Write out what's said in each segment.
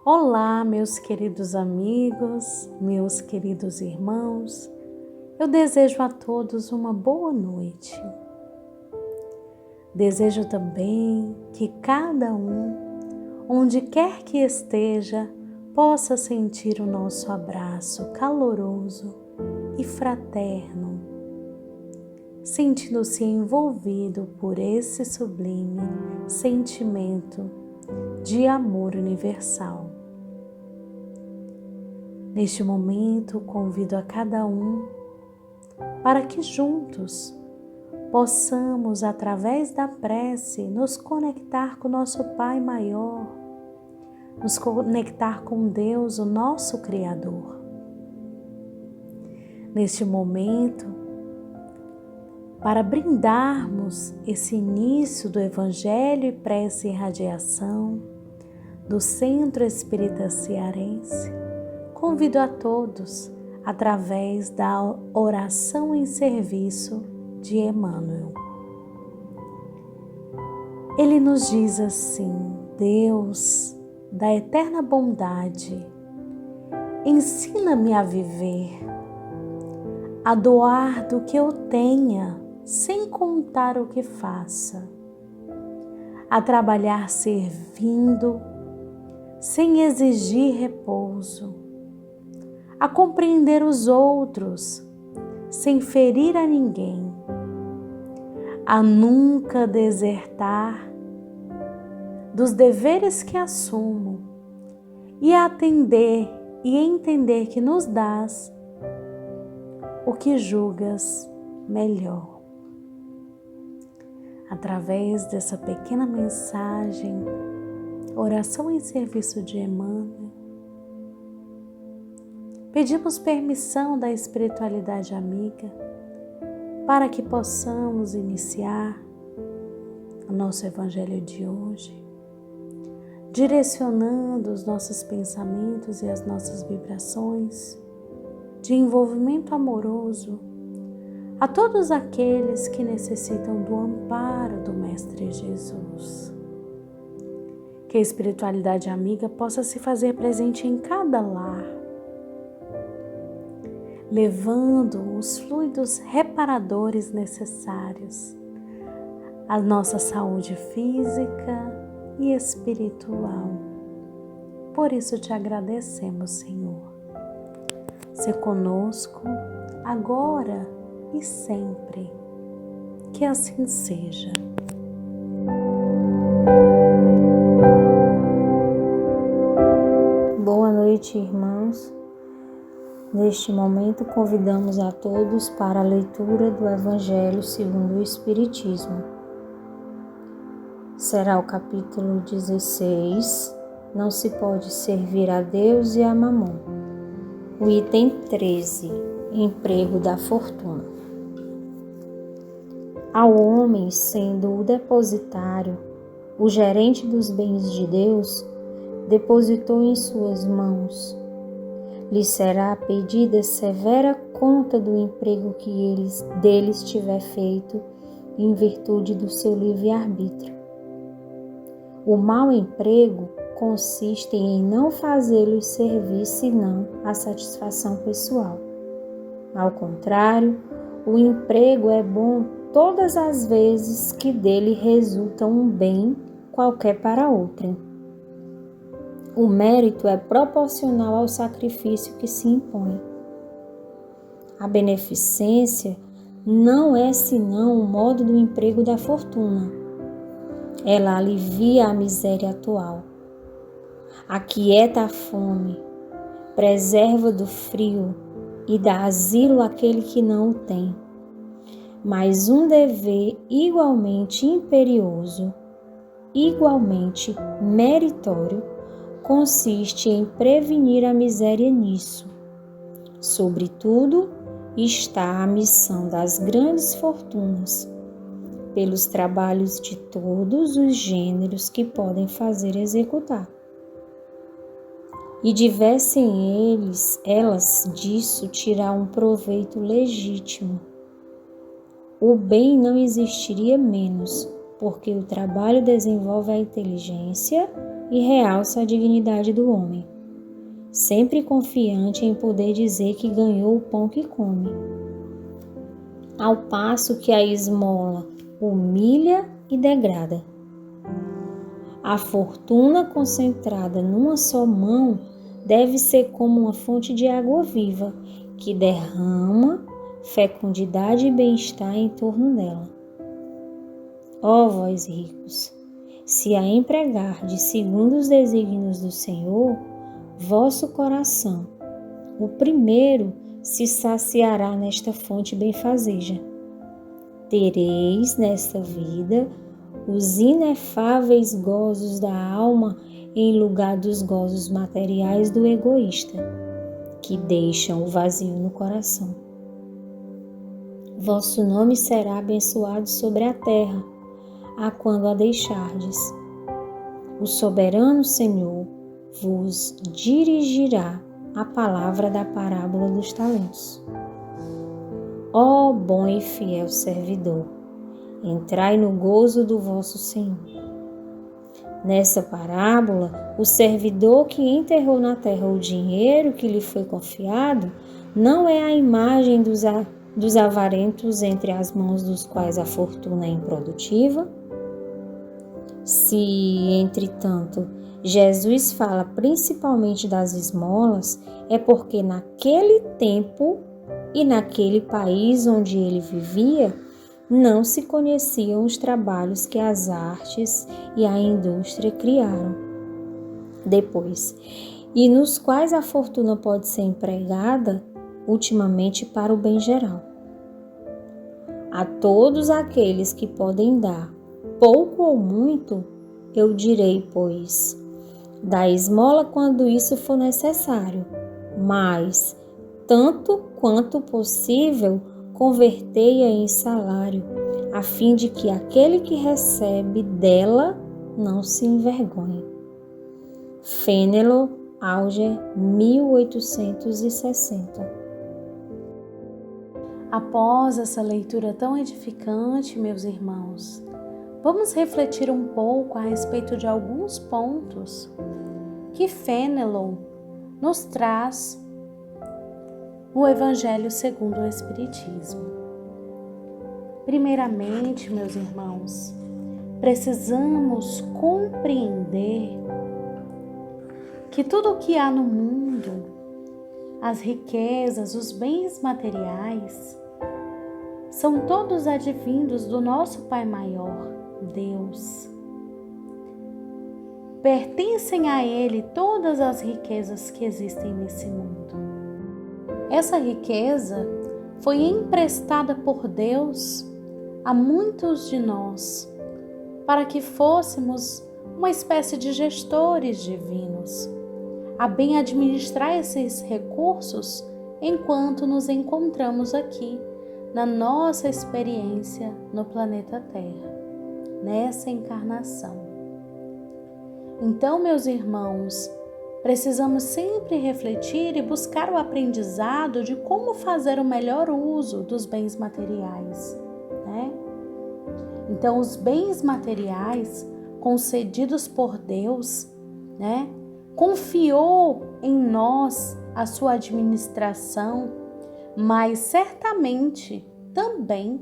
Olá, meus queridos amigos, meus queridos irmãos, eu desejo a todos uma boa noite. Desejo também que cada um, onde quer que esteja, possa sentir o nosso abraço caloroso e fraterno, sentindo-se envolvido por esse sublime sentimento de amor universal. Neste momento, convido a cada um para que juntos possamos, através da prece, nos conectar com o nosso Pai Maior, nos conectar com Deus, o nosso Criador. Neste momento, para brindarmos esse início do Evangelho e Prece e Radiação do Centro Espírita Cearense, convido a todos através da oração em serviço de Emmanuel. Ele nos diz assim: Deus da eterna bondade, ensina-me a viver, a doar do que eu tenha, sem contar o que faça, a trabalhar servindo, sem exigir repouso, a compreender os outros, sem ferir a ninguém, a nunca desertar dos deveres que assumo e a atender e entender que nos dás o que julgas melhor. Através dessa pequena mensagem, oração em serviço de Emmanuel, pedimos permissão da espiritualidade amiga para que possamos iniciar o nosso Evangelho de hoje, direcionando os nossos pensamentos e as nossas vibrações de envolvimento amoroso a todos aqueles que necessitam do amparo do Mestre Jesus. Que a espiritualidade amiga possa se fazer presente em cada lar, levando os fluidos reparadores necessários à nossa saúde física e espiritual. Por isso te agradecemos, Senhor. Se conosco, agora e sempre. Que assim seja. Boa noite, irmãos. Neste momento, convidamos a todos para a leitura do Evangelho segundo o Espiritismo. Será o capítulo 16, Não se pode servir a Deus e a Mamon. O item 13, Emprego da Fortuna. Ao homem, sendo o depositário, o gerente dos bens de Deus, depositou em suas mãos. Lhe será pedida severa conta do emprego que deles tiver feito, em virtude do seu livre-arbítrio. O mau emprego consiste em não fazê-los servir senão a satisfação pessoal. Ao contrário, o emprego é bom todas as vezes que dele resulta um bem qualquer para outrem. O mérito é proporcional ao sacrifício que se impõe. A beneficência não é senão o modo do emprego da fortuna. Ela alivia a miséria atual, aquieta a fome, preserva do frio e dá asilo àquele que não o tem. Mas um dever igualmente imperioso, igualmente meritório, consiste em prevenir a miséria nisso. Sobretudo, está a missão das grandes fortunas, pelos trabalhos de todos os gêneros que podem fazer executar. E devessem elas disso tirar um proveito legítimo. O bem não existiria menos, porque o trabalho desenvolve a inteligência e realça a dignidade do homem, sempre confiante em poder dizer que ganhou o pão que come. Ao passo que a esmola humilha e degrada. A fortuna concentrada numa só mão deve ser como uma fonte de água viva, que derrama fecundidade e bem-estar em torno dela. Ó vós ricos, se a empregardes segundo os desígnios do Senhor, vosso coração, o primeiro, se saciará nesta fonte benfazeja. Tereis nesta vida os inefáveis gozos da alma em lugar dos gozos materiais do egoísta, que deixam o vazio no coração. Vosso nome será abençoado sobre a terra, a quando a deixardes. O soberano Senhor vos dirigirá a palavra da parábola dos talentos. Ó bom e fiel servidor, entrai no gozo do vosso Senhor. Nessa parábola, o servidor que enterrou na terra o dinheiro que lhe foi confiado não é a imagem dos avarentos entre as mãos dos quais a fortuna é improdutiva. Se, entretanto, Jesus fala principalmente das esmolas, é porque naquele tempo e naquele país onde ele vivia, não se conheciam os trabalhos que as artes e a indústria criaram depois, e nos quais a fortuna pode ser empregada ultimamente para o bem geral. A todos aqueles que podem dar, pouco ou muito, eu direi, pois, dá esmola quando isso for necessário, mas, tanto quanto possível, convertei-a em salário, a fim de que aquele que recebe dela não se envergonhe. Fénelon, Auger, 1860. Após essa leitura tão edificante, meus irmãos, vamos refletir um pouco a respeito de alguns pontos que Fénelon nos traz no Evangelho segundo o Espiritismo. Primeiramente, meus irmãos, precisamos compreender que tudo o que há no mundo, as riquezas, os bens materiais, são todos advindos do nosso Pai Maior, Deus. Pertencem a Ele todas as riquezas que existem nesse mundo. Essa riqueza foi emprestada por Deus a muitos de nós, para que fôssemos uma espécie de gestores divinos, a bem administrar esses recursos enquanto nos encontramos aqui, na nossa experiência no planeta Terra, nessa encarnação. Então, meus irmãos, precisamos sempre refletir e buscar o aprendizado de como fazer o melhor uso dos bens materiais, né? Então, os bens materiais concedidos por Deus, né, confiou em nós a sua administração, mas certamente também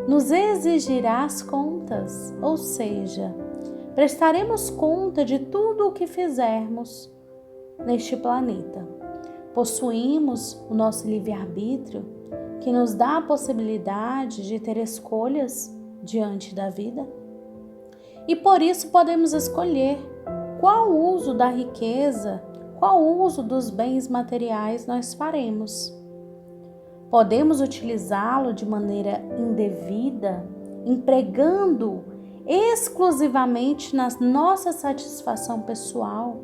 nos exigirá as contas, ou seja, prestaremos conta de tudo o que fizermos neste planeta. Possuímos o nosso livre-arbítrio, que nos dá a possibilidade de ter escolhas diante da vida. E por isso podemos escolher qual uso da riqueza, qual uso dos bens materiais nós faremos. Podemos utilizá-lo de maneira indevida, empregando exclusivamente na nossa satisfação pessoal,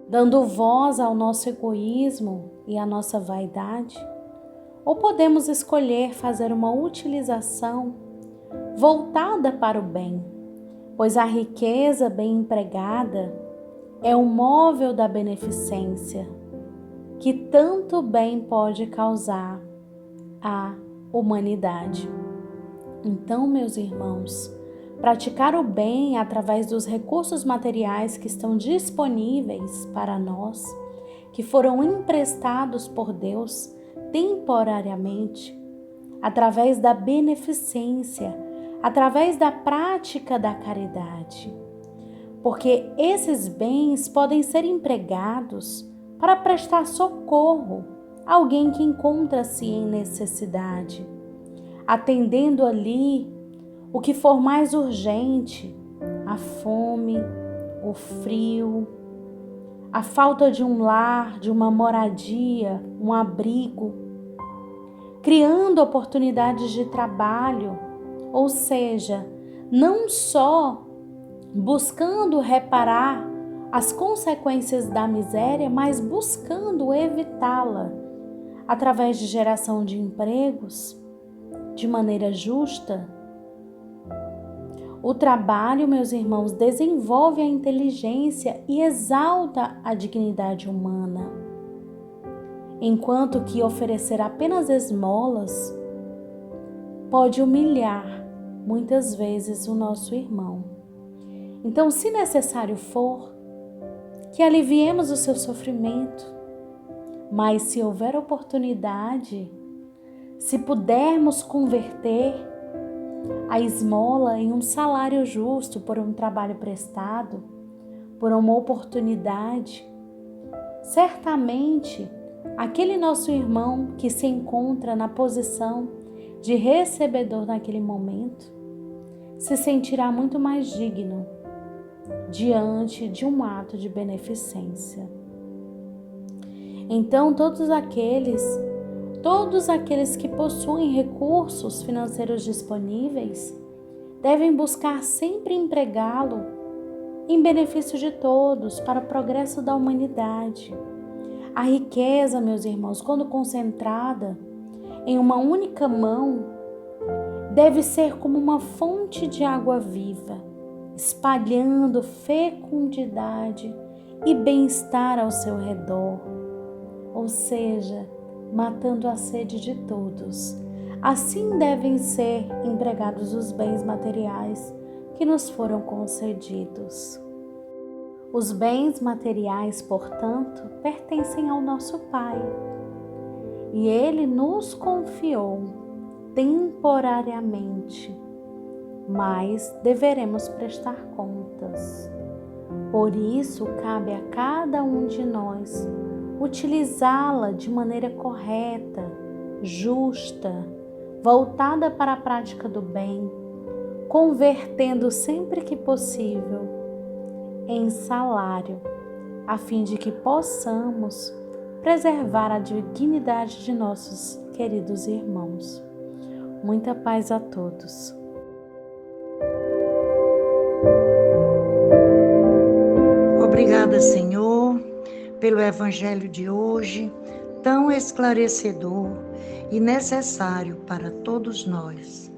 dando voz ao nosso egoísmo e à nossa vaidade. Ou podemos escolher fazer uma utilização voltada para o bem, pois a riqueza bem empregada é o móvel da beneficência, que tanto bem pode causar à humanidade. Então, meus irmãos, praticar o bem através dos recursos materiais que estão disponíveis para nós, que foram emprestados por Deus temporariamente, através da beneficência, através da prática da caridade. Porque esses bens podem ser empregados para prestar socorro a alguém que encontra-se em necessidade, atendendo ali o que for mais urgente, a fome, o frio, a falta de um lar, de uma moradia, um abrigo, criando oportunidades de trabalho, ou seja, não só buscando reparar as consequências da miséria, mas buscando evitá-la através de geração de empregos de maneira justa. O trabalho, meus irmãos, desenvolve a inteligência e exalta a dignidade humana, enquanto que oferecer apenas esmolas pode humilhar muitas vezes o nosso irmão. Então, se necessário for, que aliviemos o seu sofrimento, mas se houver oportunidade, se pudermos converter a esmola em um salário justo por um trabalho prestado, por uma oportunidade, certamente aquele nosso irmão que se encontra na posição de recebedor naquele momento se sentirá muito mais digno diante de um ato de beneficência. Então, todos aqueles que possuem recursos financeiros disponíveis devem buscar sempre empregá-lo em benefício de todos, para o progresso da humanidade. A riqueza, meus irmãos, quando concentrada em uma única mão, deve ser como uma fonte de água viva, espalhando fecundidade e bem-estar ao seu redor, ou seja, matando a sede de todos. Assim devem ser empregados os bens materiais que nos foram concedidos. Os bens materiais, portanto, pertencem ao nosso Pai, e Ele nos confiou temporariamente, mas deveremos prestar contas. Por isso, cabe a cada um de nós utilizá-la de maneira correta, justa, voltada para a prática do bem, convertendo sempre que possível em salário, a fim de que possamos preservar a dignidade de nossos queridos irmãos. Muita paz a todos. Obrigada, Senhor, pelo Evangelho de hoje, tão esclarecedor e necessário para todos nós.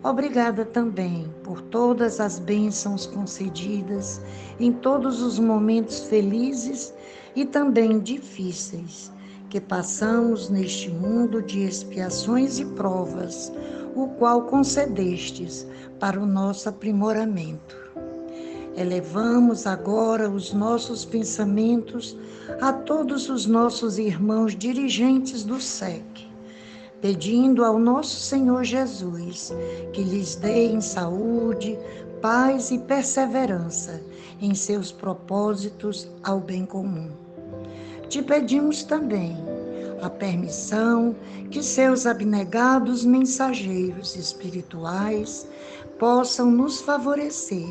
Obrigada também por todas as bênçãos concedidas em todos os momentos felizes e também difíceis que passamos neste mundo de expiações e provas, o qual concedestes para o nosso aprimoramento. Elevamos agora os nossos pensamentos a todos os nossos irmãos dirigentes do SEC, pedindo ao nosso Senhor Jesus que lhes dê saúde, paz e perseverança em seus propósitos ao bem comum. Te pedimos também a permissão que seus abnegados mensageiros espirituais possam nos favorecer,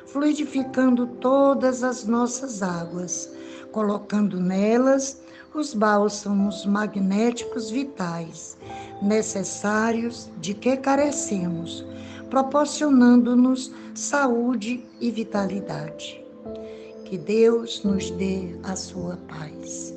fluidificando todas as nossas águas, colocando nelas os bálsamos magnéticos vitais, necessários de que carecemos, proporcionando-nos saúde e vitalidade. Que Deus nos dê a sua paz.